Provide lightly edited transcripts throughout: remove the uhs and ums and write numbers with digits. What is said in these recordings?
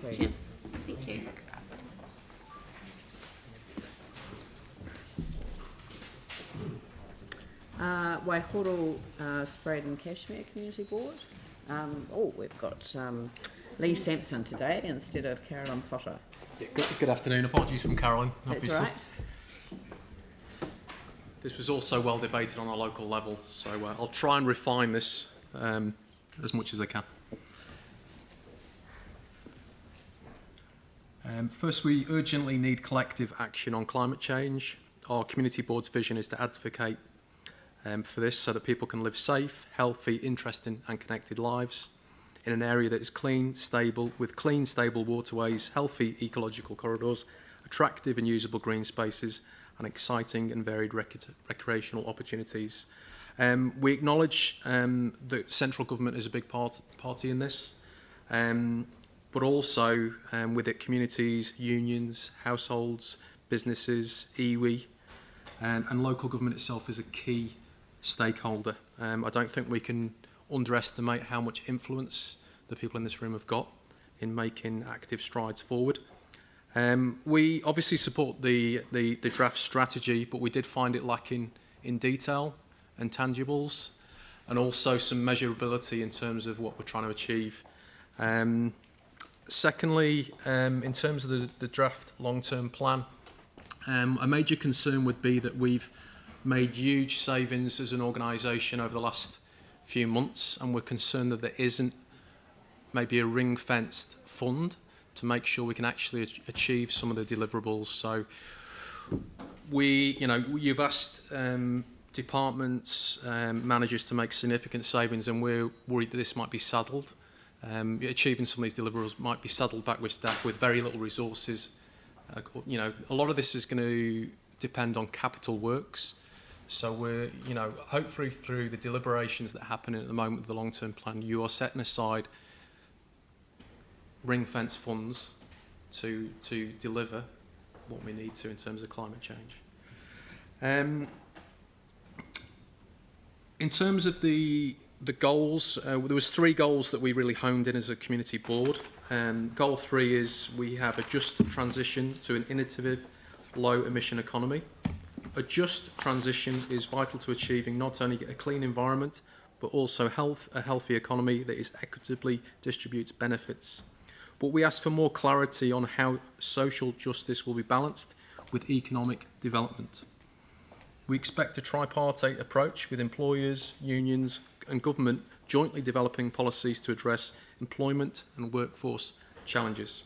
please. Cheers. Thank you. Waihoro Spreydon-Cashmere Community Board. We've got Lee Sampson today instead of Carolyn Potter. Yeah, good afternoon. Apologies from Carolyn, obviously. That's right. This was also well debated on a local level, so I'll try and refine this as much as I can. First, we urgently need collective action on climate change. Our community board's vision is to advocate for this so that people can live safe, healthy, interesting and connected lives in an area that is clean, stable, with clean, stable waterways, healthy ecological corridors, attractive and usable green spaces and exciting and varied recreational opportunities. We acknowledge that central government is a big party in this, but also with it communities, unions, households, businesses, iwi, and local government itself is a key stakeholder. I don't think we can underestimate how much influence the people in this room have got in making active strides forward. We obviously support the draft strategy, but we did find it lacking in detail and tangibles, and also some measurability in terms of what we're trying to achieve. Secondly, in terms of the draft long-term plan, a major concern would be that we've made huge savings as an organisation over the last few months, and we're concerned that there isn't maybe a ring-fenced fund to make sure we can actually achieve some of the deliverables. So you've asked departments, managers to make significant savings, and we're worried that this might be saddled. Achieving some of these deliverables might be saddled back with staff with very little resources. A lot of this is going to depend on capital works. So we're, hopefully through the deliberations that happen at the moment with the long-term plan, you are setting aside ring-fence funds to deliver what we need to in terms of climate change. In terms of the goals, there was 3 goals that we really honed in as a community board. Goal 3 is we have a just transition to an innovative, low-emission economy. A just transition is vital to achieving not only a clean environment, but also a healthy economy that is equitably distributes benefits. But we ask for more clarity on how social justice will be balanced with economic development. We expect a tripartite approach with employers, unions and government jointly developing policies to address employment and workforce challenges.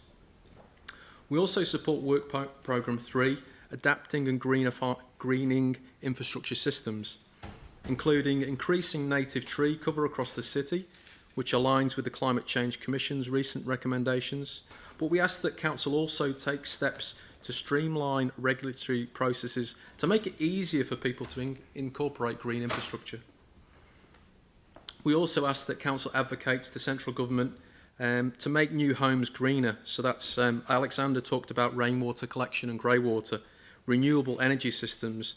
We also support Work Programme 3, adapting and greening infrastructure systems, including increasing native tree cover across the city, which aligns with the Climate Change Commission's recent recommendations. But we ask that Council also take steps to streamline regulatory processes to make it easier for people to incorporate green infrastructure. We also ask that Council advocates to central government to make new homes greener. So that's Alexander talked about rainwater collection and grey water, renewable energy systems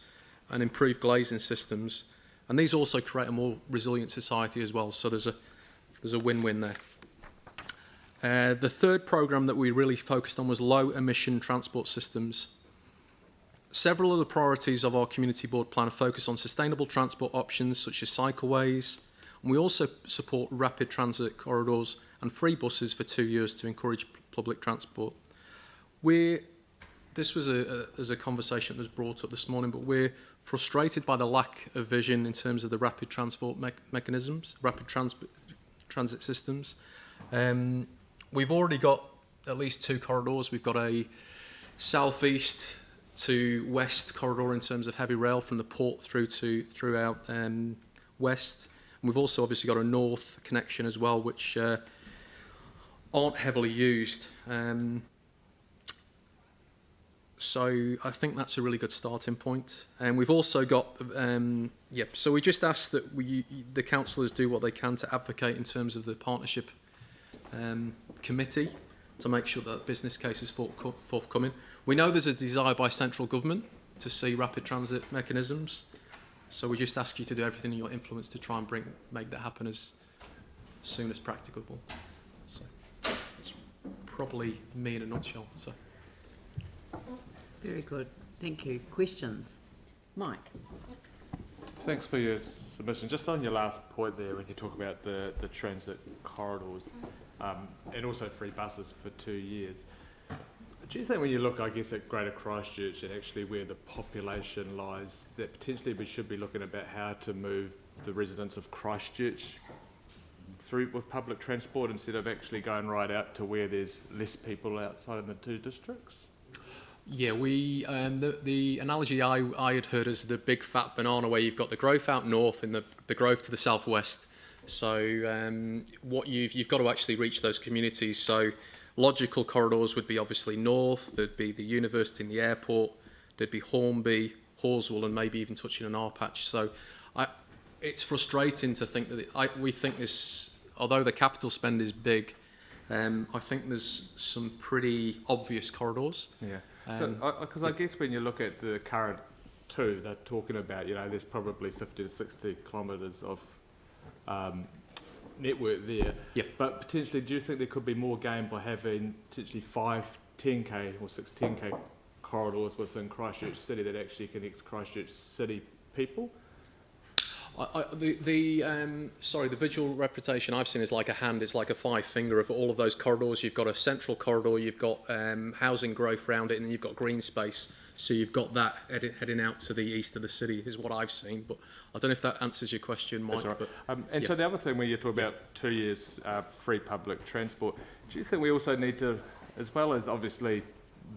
and improved glazing systems. And these also create a more resilient society as well. So there's a win-win there. The third programme that we really focused on was low-emission transport systems. Several of the priorities of our community board plan focus on sustainable transport options such as cycleways, and we also support rapid transit corridors and free buses for 2 years to encourage public transport. This was a conversation that was brought up this morning, but we're frustrated by the lack of vision in terms of the rapid transport mechanisms, rapid transit systems. We've already got at least 2 corridors. We've got a southeast to west corridor in terms of heavy rail from the port throughout west. And we've also obviously got a north connection as well, which aren't heavily used. So I think that's a really good starting point. And we've also got, so we just ask that the councillors do what they can to advocate in terms of the partnership committee to make sure that business case is forthcoming. We know there's a desire by central government to see rapid transit mechanisms, so we just ask you to do everything in your influence to try and make that happen as soon as practicable. So that's probably me in a nutshell. So. Very good. Thank you. Questions? Mike? Thanks for your submission. Just on your last point there, when you talk about the transit corridors and also free buses for 2 years, do you think when you look, I guess, at Greater Christchurch and actually where the population lies, that potentially we should be looking about how to move the residents of Christchurch through with public transport instead of actually going right out to where there's less people outside of the two districts? Yeah, we the analogy I had heard is the big fat banana, where you've got the growth out north and the growth to the southwest. So what you've got to actually reach those communities. So logical corridors would be obviously north. There'd be the university and the airport. There'd be Hornby, Horswell, and maybe even touching an R-patch. So it's frustrating to think that we think this, although the capital spend is big, I think there's some pretty obvious corridors. Yeah. Because I guess when you look at the current two, they're talking about, there's probably 50 to 60 kilometres of network there. Yep. But potentially, do you think there could be more gain by having potentially 5 10k or 6 10k corridors within Christchurch City that actually connects Christchurch City people? The visual representation I've seen is like a hand. It's like a 5-finger of all of those corridors. You've got a central corridor, you've got housing growth around it, and then you've got green space. So you've got that heading out to the east of the city is what I've seen. But I don't know if that answers your question, Mike. That's right. But, So the other thing when you talk about 2 years free public transport, do you think we also need to, as well as obviously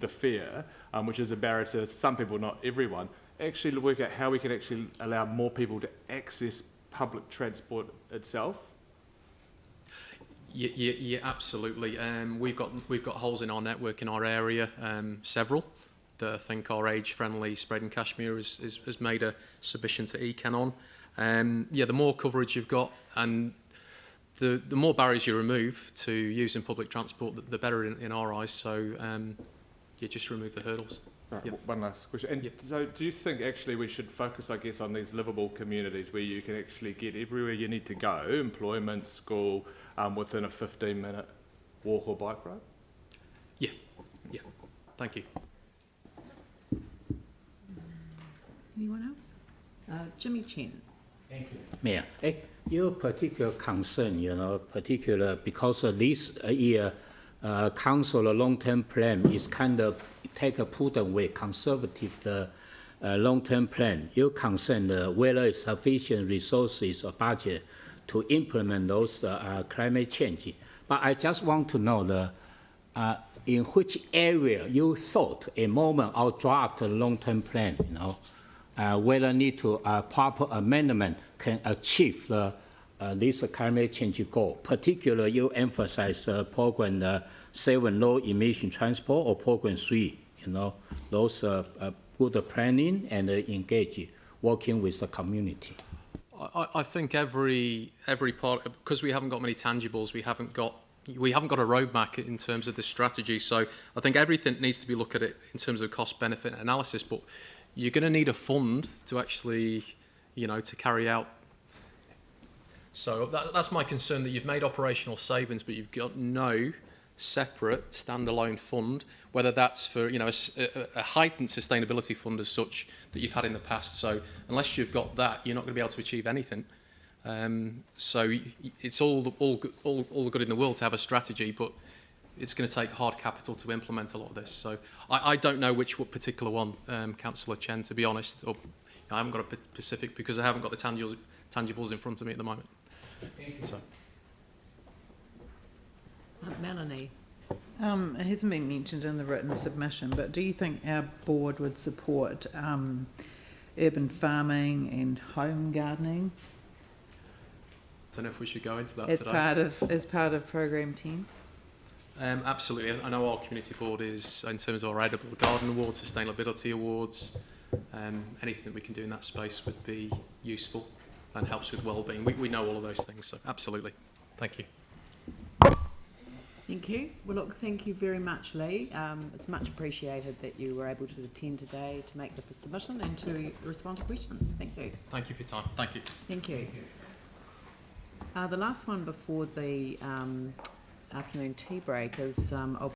the fare, which is a barrier to some people, not everyone, actually work out how we can actually allow more people to access public transport itself? Yeah, absolutely. We've got holes in our network in our area, several that I think are age-friendly. Spreydon-Cashmere has made a submission to ECAN on. The more coverage you've got and the more barriers you remove to using public transport, the better in our eyes. So just remove the hurdles. Right, Yep. One last question. And so do you think actually we should focus, I guess, on these livable communities where you can actually get everywhere you need to go, employment, school, within a 15-minute walk or bike ride? Yeah. Thank you. Anyone else? Jimmy Chen. Thank you. Mayor, your particular concern, particular because of this year, council long-term plan is kind of take a prudent way, conservative long-term plan. You're concerned whether it's sufficient resources or budget to implement those climate change. But I just want to know in which area you thought a moment I'll draft a long-term plan, whether need to proper amendment can achieve this climate change goal. Particularly, you emphasize program 7 low emission transport or program 3. Those good planning and engage working with the community. I think every part, because we haven't got many tangibles, we haven't got a roadmap in terms of the strategy. So I think everything needs to be looked at it in terms of cost benefit analysis. But you're going to need a fund to actually, to carry out. So that's my concern, that you've made operational savings, but you've got no separate standalone fund, whether that's for a heightened sustainability fund as such that you've had in the past. So unless you've got that, you're not going to be able to achieve anything. So it's all good in the world to have a strategy, but it's going to take hard capital to implement a lot of this. So I don't know which particular one, Councillor Chen, to be honest. Or I haven't got a specific because I haven't got the tangibles in front of me at the moment. So. Melanie. It hasn't been mentioned in the written submission, but do you think our board would support urban farming and home gardening I don't know if we should go into that as today. part of Program 10? Absolutely. I know our community board is, in terms of our Edible Garden Awards, Sustainability Awards, anything we can do in that space would be useful and helps with well-being. We know all of those things, so absolutely. Thank you. Thank you. Well, look, thank you very much, Lee. It's much appreciated that you were able to attend today to make the submission and to respond to questions. Thank you. Thank you for your time. Thank you. Thank you. The last one before the afternoon tea break is